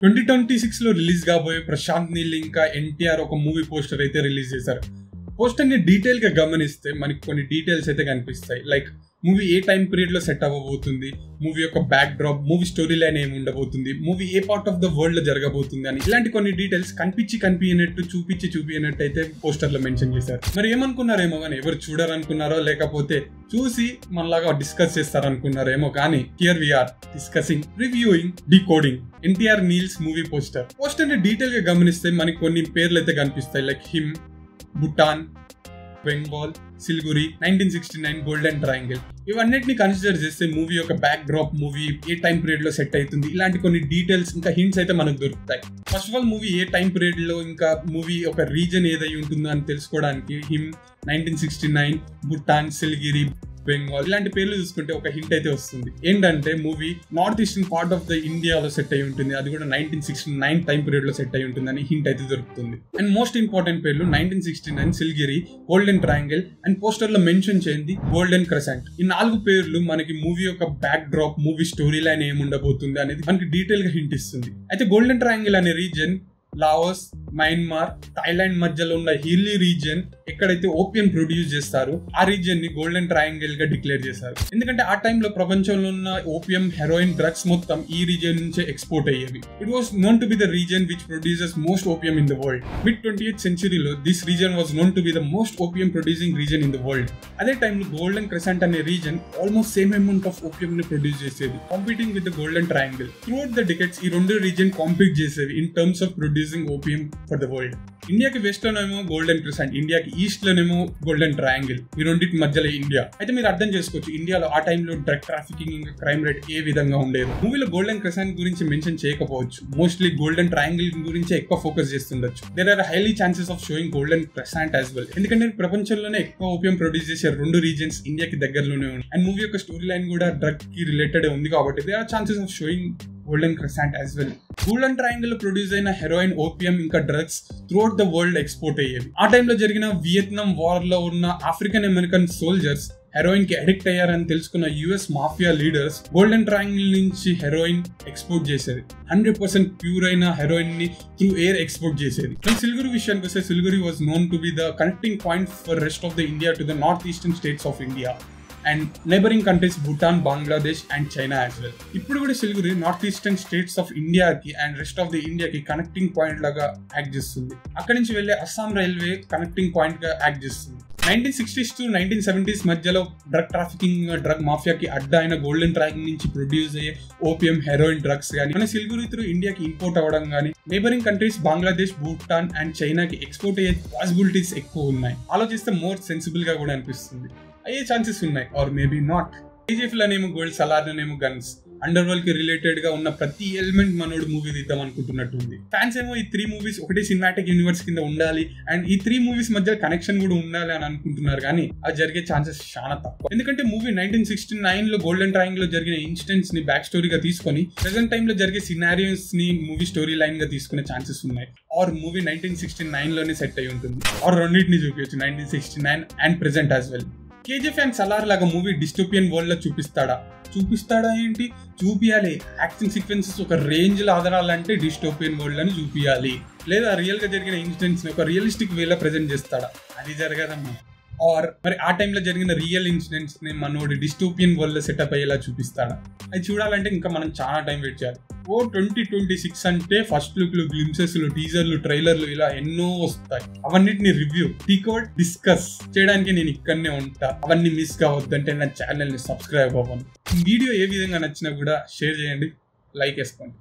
2026 లో రిలీజ్ కాబోయే ప్రశాంత్ నీల్ ఇంకా ఎన్టీఆర్ ఒక మూవీ పోస్టర్ అయితే రిలీజ్ చేశారు. పోస్టర్ ని డీటెయిల్ గా గమనిస్తే మనకి కొన్ని డీటెయిల్స్ అయితే కనిపిస్తాయి. లైక్ మూవీ ఏ టైం పీరియడ్ లో సెట్ అవ్వబోతుంది, మూవీ యొక్క backdrop, movie story line ఏమి ఉండబోతుంది, movie A part of the world లో జరగబోతుంది అని ఇలాంటి కొన్ని డీటెయిల్స్ కనిపించినట్టు చూపించినట్టు అయితే పోస్టర్ లో మెన్షన్ చేశారు. మరి ఏమనుకున్నారేమో కానీ ఎవరు చూడాలనుకున్నారో లేకపోతే చూసి మనలాగా డిస్కస్ చేస్తారనుకున్నారేమో కానీ here we are discussing, reviewing, decoding NTR Neel's movie poster. Poster ని డీటెయిల్ గా గమనిస్తే మనకి కొన్ని పేర్లు అయితే కనిపిస్తాయి. Like him, Bhutan, Bengal, Siliguri, 1969, golden triangle. ఇవన్నిటిని కన్సిడర్ చేస్తే మూవీ యొక్క బ్యాక్ డ్రాప్, మూవీ ఏ టైం పీరియడ్ లో సెట్ అవుతుంది, ఇలాంటి కొన్ని డీటెయిల్స్ ఇంకా హింట్స్ అయితే మనకు దొరుకుతాయి. ఫస్ట్ ఆఫ్ ఆల్ మూవీ ఏ టైం పీరియడ్ లో ఇంకా మూవీ ఒక రీజన్ ఏదై ఉంటుందో అని తెలుసుకోవడానికి హిమ్, 1969, భూటాన్, సిల్గిరి, బెంగాల్ ఇలాంటి పేర్లు చూసుకుంటే ఒక హింట్ అయితే వస్తుంది. ఏంటంటే movie north eastern part of the ఇండియాలో సెట్ అయి ఉంటుంది, అది కూడా 1969 టైం పీరియడ్ లో సెట్ అయి ఉంటుంది అని హింట్ అయితే దొరుకుతుంది. అండ్ మోస్ట్ ఇంపార్టెంట్ పేర్లు 1969, Siliguri, golden triangle and poster లో మెన్షన్ చేయండి గోల్డెన్ క్రెసెంట్. ఈ 4 పేర్లు మనకి మూవీ యొక్క backdrop, movie story line ఏముండబోతుంది అనేది మనకి డీటెయిల్ గా హింట్ ఇస్తుంది. అయితే గోల్డెన్ ట్రయాంగిల్ అనే రీజన్ లావోస్, మయన్మార్, థాయిలాండ్ మధ్యలో ఉన్న హిల్లీ రీజియన్ ఎక్కడైతే ఓపియం ప్రొడ్యూస్ చేస్తారు ఆ రీజియన్ ని గోల్డెన్ ట్రయాంగిల్ గా డిక్లేర్ చేశారు. ఎందుకంటే ఆ టైంలో ప్రపంచంలో ఉన్న ఓపియం, హెరోయిన్, డ్రగ్స్ మొత్తం ఈ రీజియన్ నుంచే ఎక్స్పోర్ట్ అయ్యేవి. It was known to be the region which produces most opium in the world. Mid 20th centuryలో this region was known to be the most opium producing region in the world. అదే టైంలో golden crescent అనే region almost same amount of opium ని produce చేసేది, competing with the golden triangle. Throughout the decades ఈ రెండు region compete చేసేవి in terms of producing opium for the world. ఇండియాకి west లోనేమో golden crescent, ఇండియాకి ఈస్ట్ లోనేమో గోల్డెన్ ట్రయాంగిల్. ఈ రెండింటి మధ్యలో ఇండియా. అయితే మీరు అర్థం చేసుకోవచ్చు ఇండియాలో ఆ టైంలో డ్రగ్ ట్రాఫికింగ్ ఇంకా క్రైమ్ రేట్ ఏ విధంగా ఉండేది. మూవీలో గోల్డెన్ క్రెసెంట్ గురించి మెన్షన్ చేయకపోవచ్చు, మోస్ట్లీ గోల్డెన్ ట్రయాంగిల్ గురించి ఎక్కువ ఫోకస్ చేస్తుండొచ్చు. There are highly chances of showing golden crescent as well. ఎందుకంటే ప్రపంచంలోనే ఎక్కువ ఓపియం ప్రొడ్యూస్ చేసే రెండు రీజియన్స్ ఇండియాకి దగ్గరలోనే ఉన్నాయి. అండ్ మూవీ యొక్క స్టోరీ లైన్ కూడా డ్రగ్ కి రిలేటెడ్ ఉంది కాబట్టి there are chances of showing golden crescent as well. Golden triangle లో ప్రొడ్యూస్ అయిన హెరోయిన్, ఓపియం ఇంకా drugs throughout the world export అయ్యేవి. ఆ టైంలో జరిగిన వియత్నాం వార్ లో ఉన్న ఆఫ్రికన్ అమెరికన్ సోల్జర్స్ హెరోయిన్ కి అడిక్ట్ అయ్యారని తెలుసుకున్న US mafia leaders golden triangle నుంచి హెరోయిన్ ఎక్స్పోర్ట్ చేసేది. 100% ప్యూర్ అయిన హెరోయిన్ ని త్రూ ఎయిర్ ఎక్స్పోర్ట్ చేసేది. సిల్గురి విషయానికి వస్తే Siliguri was known to be the connecting point for rest of the India to the north eastern states of India and neighbouring countries Bhutan, Bangladesh and China as well. ఇప్పుడు కూడా Siliguri north eastern states of ఇండియాకి and rest of the ఇండియాకి connecting point లాగా act చేస్తుంది. అక్కడి నుంచి వెళ్లే Assam railway connecting point గా యాక్ట్ చేస్తుంది. 1960s to 1970s మధ్యలో డ్రగ్ ట్రాఫికింగ్, డ్రగ్ మాఫియాకి అడ్డా అయిన గోల్డెన్ ట్రయాంగిల్ నుంచి ప్రొడ్యూస్ అయ్యే ఓపియం, హెరోయిన్, డ్రగ్స్ కానీ మన సిల్గురి త్రూ ఇండియాకి ఇంపోర్ట్ అవ్వడం కానీ neighbouring countries Bangladesh, Bhutan and చైనాకి ఎక్స్పోర్ట్ అయ్యే పాసిబిలిటీస్ ఎక్కువ ఉన్నాయి. ఆలోచిస్తే మోర్ సెన్సిబుల్ గా కూడా అనిపిస్తుంది. అయ్యే ఛాన్సెస్ ఉన్నాయి ఆర్ మేబీ నాట్. కేజీఎఫ్ లోనేమో గోల్డ్, సలార్ లోనేమో గన్స్. అండర్ వరల్డ్ కి రిలేటెడ్ గా ఉన్న ప్రతి ఎలిమెంట్ మనోడు మూవీ తీద్దాం అనుకుంటున్నట్టుంది. ఫ్యాన్స్ ఏమో ఈ 3 మూవీస్ ఒకటే సినిమాటిక్ యూనివర్స్ కింద ఉండాలి అండ్ ఈ 3 మూవీస్ మధ్య కనెక్షన్ కూడా ఉండాలి అని అనుకుంటున్నారు, కానీ అది జరిగే ఛాన్సెస్ చాలా తక్కువ. ఎందుకంటే మూవీ 1969 లో గోల్డెన్ ట్రయాంగిల్ లో జరిగిన ఇన్సిడెంట్స్ ని బ్యాక్ స్టోరీగా తీసుకొని ప్రెసెంట్ టైమ్ లో జరిగే సినారియోస్ ని మూవీ స్టోరీ లైన్ గా తీసుకునే ఛాన్సెస్ ఉన్నాయి. ఆర్ మూవీ 1969 లోనే సెట్ అయి ఉంటుంది, ఆర్ రెండింటిని చూపించచ్చు, 1969 and present as well. KGF and Salaar లాగా మూవీ డిస్టోపియన్ వరల్డ్ లో చూపిస్తాడా ఏంటి? చూపియాలి. యాక్షన్ సీక్వెన్సెస్ ఒక రేంజ్ లో ఆదరాలంటే డిస్టోపియన్ వరల్డ్ అని చూపియాలి. లేదా రియల్ గా జరిగిన ఇన్సిడెంట్స్ ని ఒక రియలిస్టిక్ వేలో ప్రెజెంట్ చేస్తాడా? అది జరగదమ్మా. ఆర్ మరి ఆ టైంలో జరిగిన రియల్ ఇన్సిడెంట్స్ ని మనోడి డిస్టోపియన్ వరల్డ్ లో సెటప్ అయ్యేలా చూపిస్తాడా? అది చూడాలంటే ఇంకా మనం చాలా టైం వెయిట్ చేయాలి. 2026 అంటే ఫస్ట్ లుక్ లు, గ్లింప్సెస్ లు, టీజర్లు, ట్రైలర్లు ఇలా ఎన్నో వస్తాయి. అవన్నిటిని రివ్యూ, డీకోడ్, డిస్కస్ చేయడానికి నేను ఇక్కడనే ఉంటా. అవన్నీ మిస్ కావద్దంటే నా ఛానల్ ని సబ్స్క్రైబ్ అవ్వండి. వీడియో ఏ విధంగా నచ్చినా కూడా షేర్ చేయండి, లైక్ వేసుకోండి.